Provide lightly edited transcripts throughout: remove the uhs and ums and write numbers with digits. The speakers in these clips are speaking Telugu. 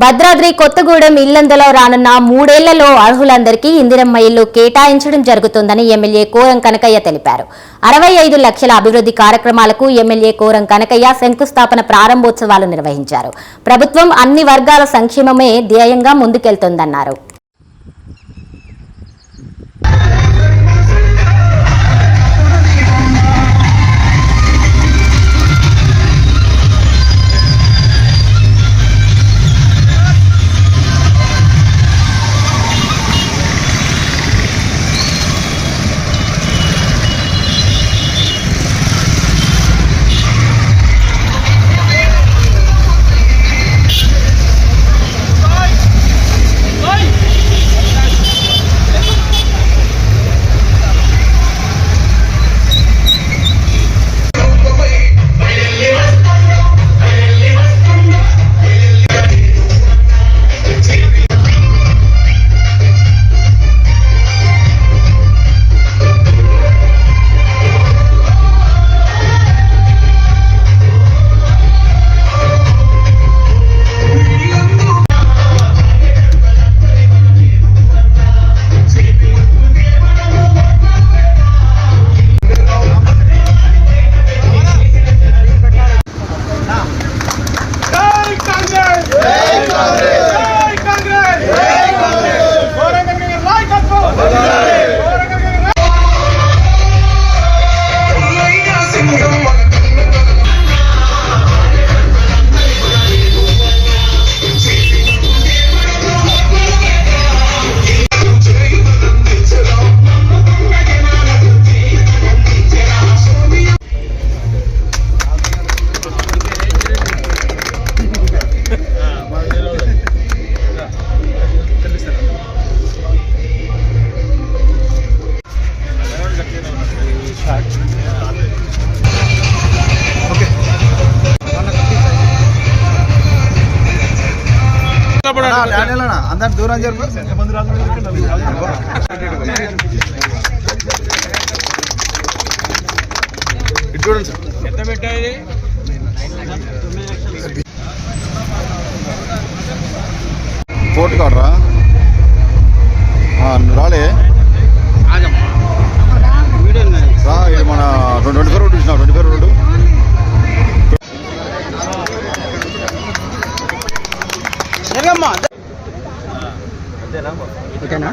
భద్రాద్రి కొత్తగూడెం ఇల్లందులో రానున్న 3 ఏళ్లలో అర్హులందరికీ ఇందిరమ్మ ఇల్లు కేటాయించడం జరుగుతుందని ఎమ్మెల్యే కోరం కనకయ్య తెలిపారు. 65 లక్షల అభివృద్ధి కార్యక్రమాలకు ఎమ్మెల్యే కోరం కనకయ్య శంకుస్థాపన ప్రారంభోత్సవాలు నిర్వహించారు. ప్రభుత్వం అన్ని వర్గాల సంక్షేమమే ధ్యేయంగా ముందుకెళ్తోందన్నారు. అందరు దూరం జరుపు. చూడండి సార్ ఎంత పెట్టాయి. కోర్టు కాడరా రాలే రా. ఇది మన 24 రోడ్డు చూసినా 24 రోడ్డు ఓకేనా.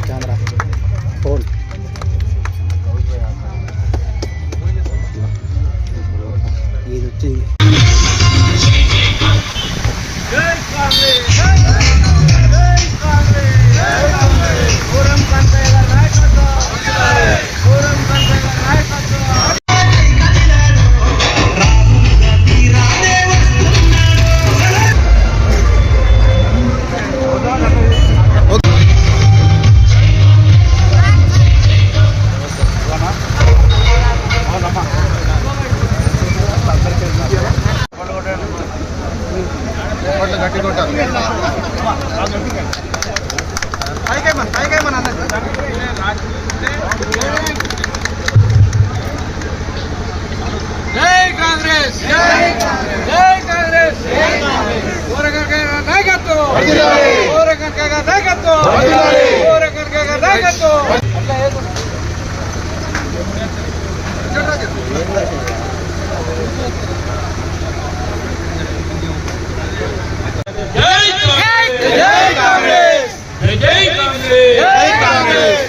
కెమెరా ఫోన్ ఇది వచ్చింది. గట్టి కొట్టారు. జై కాంగ్రెస్, జై కాంగ్రెస్, నాయకత్వం, నాయకత్వం.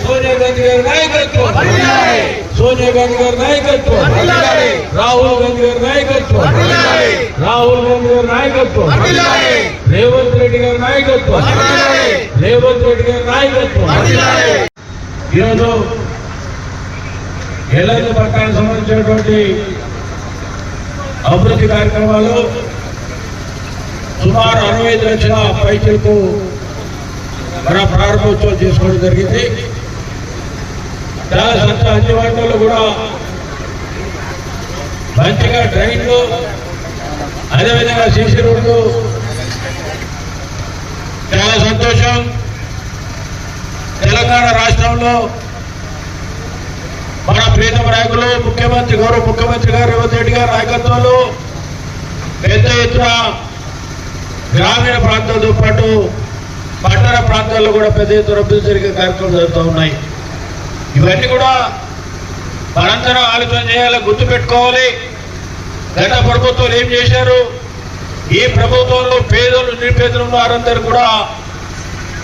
सोनिया गांधी गाరి నాయకత్వం, సోనియా గాంధీ గారి నాయకత్వం, రాహుల్ గాంధీ గారి నాయకత్వం, రాహుల్ గాంధీ గారి నాయకత్వం, రేవంత్ రెడ్డి గారి నాయకత్వం, రేవంత్ రెడ్డి గారి నాయకత్వం. ఈరోజు ఎల్లందు పట్టణానికి సంబంధించినటువంటి అభివృద్ధి కార్యక్రమాలు సుమారు 65 లక్షల పైచలకు మన ప్రారంభోత్సవం చేసుకోవడం జరిగింది. చాలా అన్ని వాటిల్లో కూడా మంచిగా ట్రైన్లు, అదేవిధంగా సీసీ రోడ్లు, చాలా సంతోషం. తెలంగాణ రాష్ట్రంలో మన ప్రీతమ నాయకులు గౌరవ ముఖ్యమంత్రి గారు రేవంత్ రెడ్డి గారి నాయకత్వంలో పెద్ద ఎత్తున గ్రామీణ ప్రాంతాలతో పాటు పట్టణ ప్రాంతాల్లో కూడా పెద్ద ఎత్తున అభివృద్ధి జరిగే కార్యక్రమాలు జరుగుతూ ఉన్నాయి. ఇవన్నీ కూడా మనందరం ఆలోచన చేయాలి, గుర్తుపెట్టుకోవాలి. గత ప్రభుత్వాలు ఏం చేశారు? ఈ ప్రభుత్వంలో పేదలు నిరుపేదలు వారందరూ కూడా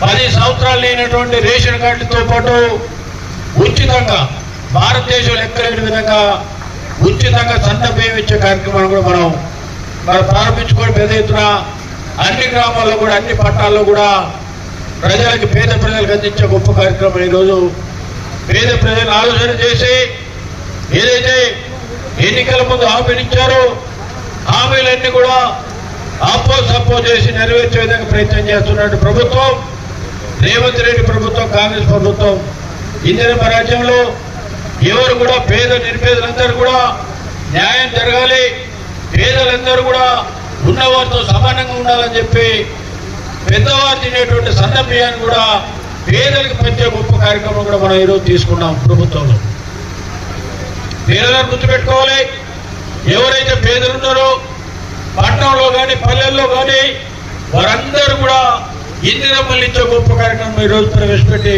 10 సంవత్సరాలు లేనటువంటి రేషన్ కార్డుతో పాటు ఉచితంగా భారతదేశంలో ఎక్కలేని విధంగా ఉచితంగా సన్న బియ్యం ఇచ్చే కార్యక్రమాన్ని కూడా మనం ప్రారంభించుకొని పెద్ద ఎత్తున అన్ని గ్రామాల్లో కూడా అన్ని పట్టణాల్లో కూడా పేద ప్రజలకు అందించే గొప్ప కార్యక్రమం ఈరోజు పేద ప్రజలను ఆలోచన చేసి ఏదైతే ఎన్నికల ముందు హామీలు ఇచ్చారో హామీలన్నీ కూడా సప్పో చేసి నెరవేర్చే విధంగా ప్రయత్నం చేస్తున్నట్టు ప్రభుత్వం రేవంత్ రెడ్డి ప్రభుత్వం, కాంగ్రెస్ ప్రభుత్వం. ఇందిరమ్మ రాజ్యంలో ఎవరు కూడా నిరుపేదలందరూ కూడా న్యాయం జరగాలి, పేదలందరూ కూడా ఉన్నవారితో సమానంగా ఉండాలని చెప్పి పెద్దవారు తినేటువంటి సన్న బియ్యాన్ని కూడా పేదలకు పంచే గొప్ప కార్యక్రమం కూడా మనం ఈరోజు తీసుకున్నాం ప్రభుత్వంలో. పేదలను గుర్తుపెట్టుకోవాలి. ఎవరైతే పేదలు ఉన్నారో పట్టణంలో కానీ పల్లెల్లో కానీ వారందరూ కూడా ఇందిరమ్మలు ఇచ్చే గొప్ప కార్యక్రమం ఈరోజు ప్రవేశపెట్టి